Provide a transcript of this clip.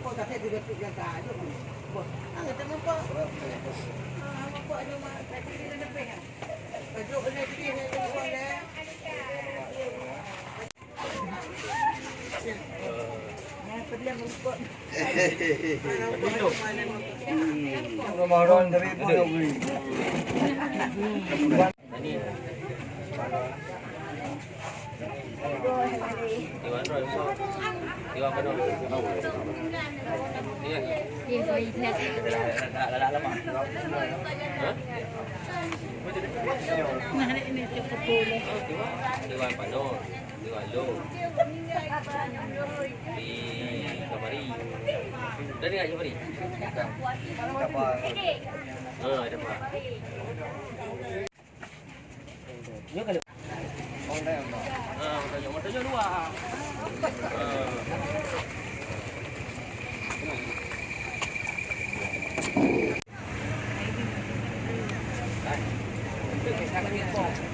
kau tak ada dia jaga aja. Ah, kita nampak. Ah, nampak ada mak tadi dia lebih kan. Kajuk dia dia buat dia. Perdiam untuk. Ramadan tapi pun beli. Ini. Iwan rồi đúng không? Iwan cái rồi. Iya, lihat. Đã lắm à? Nah, ini cukup boleh. Iwan Pano, Iwan Lo. Di Kamari. Dari nggak Kamari? Apa? Ada Pak. Nhớ cái Ông đây ông. một tới dua. Đây. Cái này sang cái miếng bò.